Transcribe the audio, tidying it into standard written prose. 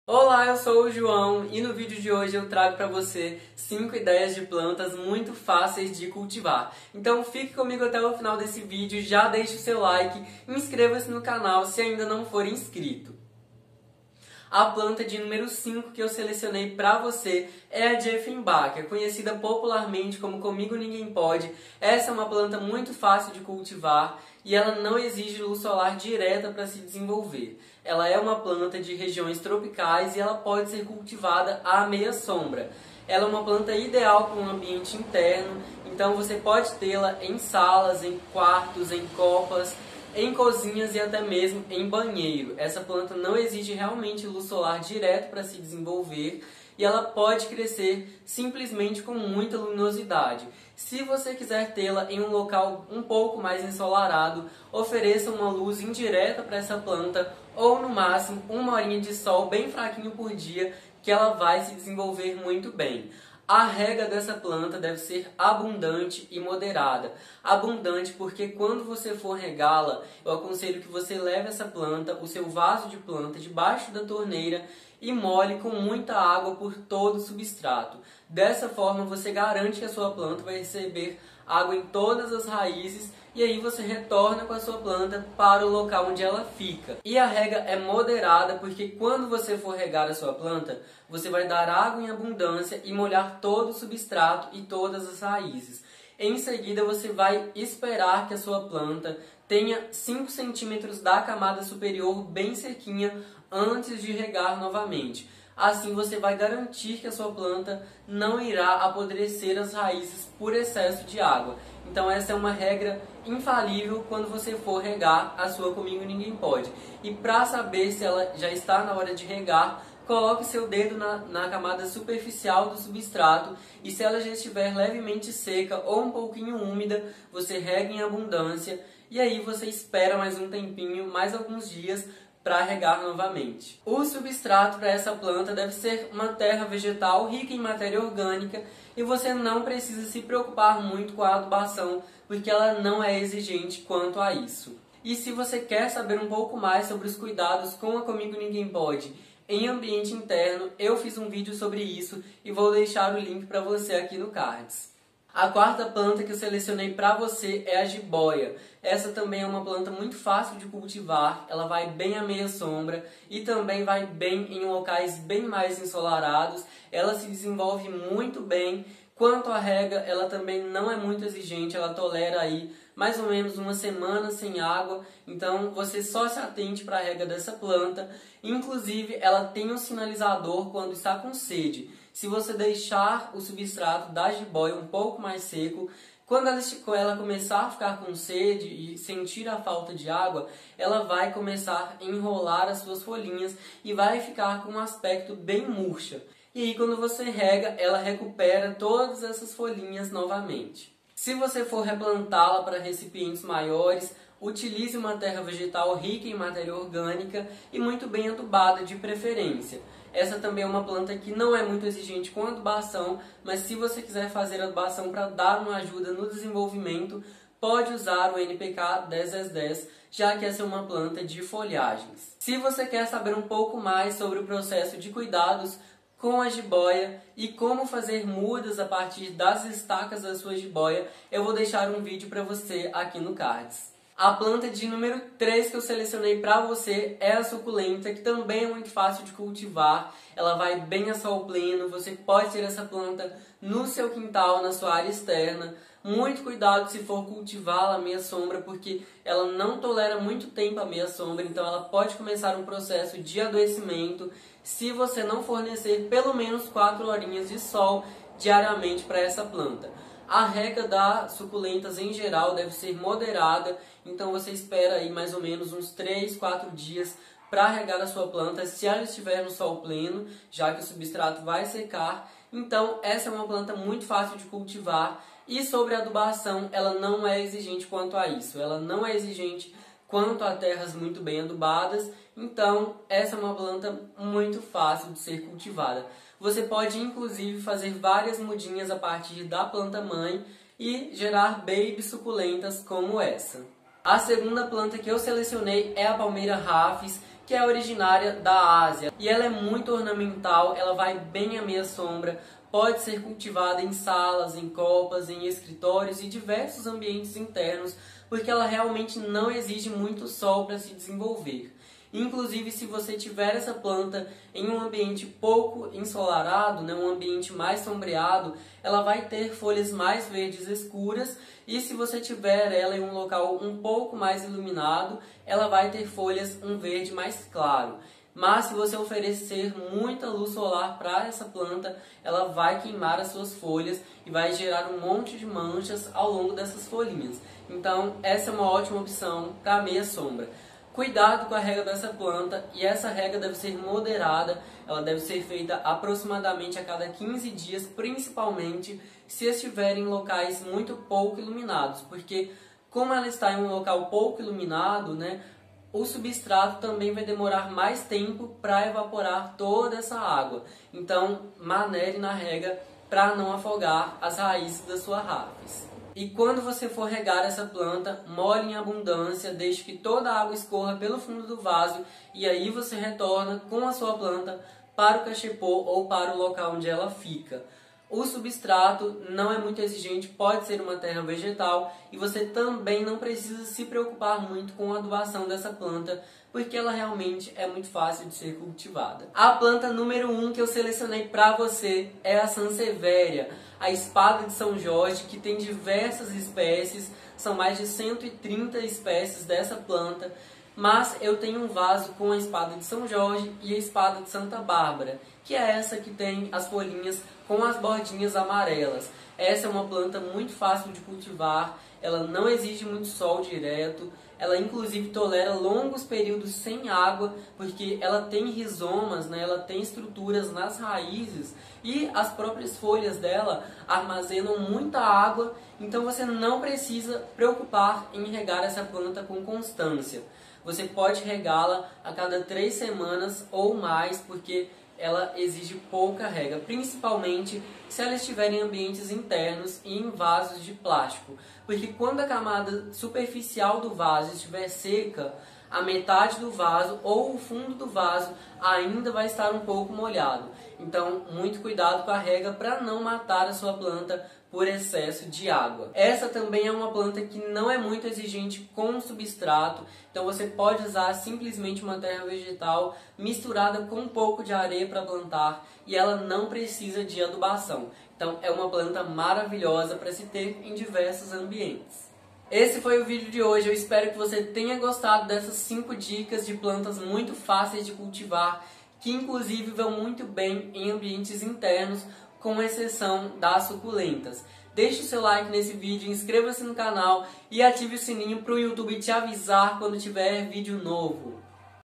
Olá, eu sou o João e no vídeo de hoje eu trago para você 5 ideias de plantas muito fáceis de cultivar. Então fique comigo até o final desse vídeo, já deixe o seu like e inscreva-se no canal se ainda não for inscrito. A planta de número 5 que eu selecionei para você é a Dieffenbachia, conhecida popularmente como Comigo Ninguém Pode. Essa é uma planta muito fácil de cultivar e ela não exige luz solar direta para se desenvolver. Ela é uma planta de regiões tropicais e ela pode ser cultivada à meia sombra. Ela é uma planta ideal para um ambiente interno, então você pode tê-la em salas, em quartos, em copas, em cozinhas e até mesmo em banheiro. Essa planta não exige realmente luz solar direto para se desenvolver e ela pode crescer simplesmente com muita luminosidade. Se você quiser tê-la em um local um pouco mais ensolarado, ofereça uma luz indireta para essa planta ou no máximo uma horinha de sol bem fraquinho por dia que ela vai se desenvolver muito bem. A rega dessa planta deve ser abundante e moderada. Abundante porque quando você for regá-la, eu aconselho que você leve essa planta, o seu vaso de planta, debaixo da torneira e molhe com muita água por todo o substrato. Dessa forma você garante que a sua planta vai receber água em todas as raízes e aí você retorna com a sua planta para o local onde ela fica. E a rega é moderada porque quando você for regar a sua planta, você vai dar água em abundância e molhar todo o substrato e todas as raízes. Em seguida você vai esperar que a sua planta tenha 5 centímetros da camada superior bem sequinha antes de regar novamente. Assim você vai garantir que a sua planta não irá apodrecer as raízes por excesso de água. Então essa é uma regra infalível quando você for regar a sua Comigo Ninguém Pode. E para saber se ela já está na hora de regar, coloque seu dedo na camada superficial do substrato e se ela já estiver levemente seca ou um pouquinho úmida, você rega em abundância e aí você espera mais um tempinho, mais alguns dias, para regar novamente. O substrato para essa planta deve ser uma terra vegetal rica em matéria orgânica e você não precisa se preocupar muito com a adubação, porque ela não é exigente quanto a isso. E se você quer saber um pouco mais sobre os cuidados com a Comigo Ninguém Pode em ambiente interno, eu fiz um vídeo sobre isso e vou deixar o link para você aqui no cards. A quarta planta que eu selecionei para você é a jiboia. Essa também é uma planta muito fácil de cultivar, ela vai bem à meia sombra e também vai bem em locais bem mais ensolarados. Ela se desenvolve muito bem. Quanto à rega, ela também não é muito exigente, ela tolera aí mais ou menos uma semana sem água, então você só se atente para a rega dessa planta. Inclusive, ela tem um sinalizador quando está com sede. Se você deixar o substrato da jiboia um pouco mais seco, quando ela começar a ficar com sede e sentir a falta de água, ela vai começar a enrolar as suas folhinhas e vai ficar com um aspecto bem murcha. E aí quando você rega, ela recupera todas essas folhinhas novamente. Se você for replantá-la para recipientes maiores, utilize uma terra vegetal rica em matéria orgânica e muito bem adubada de preferência. Essa também é uma planta que não é muito exigente com adubação, mas se você quiser fazer adubação para dar uma ajuda no desenvolvimento, pode usar o NPK 10/10, já que essa é uma planta de folhagens. Se você quer saber um pouco mais sobre o processo de cuidados com a jiboia e como fazer mudas a partir das estacas da sua jiboia, eu vou deixar um vídeo para você aqui no cards. A planta de número 3 que eu selecionei para você é a suculenta, que também é muito fácil de cultivar. Ela vai bem a sol pleno, você pode ter essa planta no seu quintal, na sua área externa. Muito cuidado se for cultivá-la à meia sombra, porque ela não tolera muito tempo à meia sombra, então ela pode começar um processo de adoecimento se você não fornecer pelo menos 4 horinhas de sol diariamente para essa planta. A rega das suculentas em geral deve ser moderada, então você espera aí mais ou menos uns 3, 4 dias para regar a sua planta se ela estiver no sol pleno, já que o substrato vai secar. Então essa é uma planta muito fácil de cultivar e sobre a adubação ela não é exigente quanto a isso, ela não é exigente quanto a terras muito bem adubadas, então essa é uma planta muito fácil de ser cultivada. Você pode inclusive fazer várias mudinhas a partir da planta mãe e gerar baby suculentas como essa. A segunda planta que eu selecionei é a palmeira rafis, que é originária da Ásia. E ela é muito ornamental, ela vai bem à meia sombra, pode ser cultivada em salas, em copas, em escritórios e diversos ambientes internos, porque ela realmente não exige muito sol para se desenvolver. Inclusive, se você tiver essa planta em um ambiente pouco ensolarado, né, um ambiente mais sombreado, ela vai ter folhas mais verdes escuras, e se você tiver ela em um local um pouco mais iluminado, ela vai ter folhas um verde mais claro. Mas se você oferecer muita luz solar para essa planta, ela vai queimar as suas folhas e vai gerar um monte de manchas ao longo dessas folhinhas. Então, essa é uma ótima opção para meia sombra. Cuidado com a rega dessa planta, e essa rega deve ser moderada, ela deve ser feita aproximadamente a cada 15 dias, principalmente se estiver em locais muito pouco iluminados, porque como ela está em um local pouco iluminado, né, o substrato também vai demorar mais tempo para evaporar toda essa água. Então, manere na rega para não afogar as raízes da sua rafes. E quando você for regar essa planta, molhe em abundância, deixe que toda a água escorra pelo fundo do vaso e aí você retorna com a sua planta para o cachepô ou para o local onde ela fica. O substrato não é muito exigente, pode ser uma terra vegetal e você também não precisa se preocupar muito com a adubação dessa planta, porque ela realmente é muito fácil de ser cultivada. A planta número 1 que eu selecionei para você é a Sansevieria, a espada de São Jorge, que tem diversas espécies, são mais de 130 espécies dessa planta, mas eu tenho um vaso com a espada de São Jorge e a espada de Santa Bárbara, que é essa que tem as folhinhas com as bordinhas amarelas. Essa é uma planta muito fácil de cultivar, ela não exige muito sol direto, ela inclusive tolera longos períodos sem água, porque ela tem rizomas, né? Ela tem estruturas nas raízes e as próprias folhas dela armazenam muita água, então você não precisa preocupar em regar essa planta com constância. Você pode regá-la a cada 3 semanas ou mais, porque ela exige pouca rega, principalmente se ela estiver em ambientes internos e em vasos de plástico, porque quando a camada superficial do vaso estiver seca, a metade do vaso ou o fundo do vaso ainda vai estar um pouco molhado. Então, muito cuidado com a rega para não matar a sua planta por excesso de água. Essa também é uma planta que não é muito exigente com substrato, então você pode usar simplesmente uma terra vegetal misturada com um pouco de areia para plantar e ela não precisa de adubação. Então é uma planta maravilhosa para se ter em diversos ambientes. Esse foi o vídeo de hoje, eu espero que você tenha gostado dessas 5 dicas de plantas muito fáceis de cultivar, que inclusive vão muito bem em ambientes internos, com exceção das suculentas. Deixe o seu like nesse vídeo, inscreva-se no canal e ative o sininho para o YouTube te avisar quando tiver vídeo novo.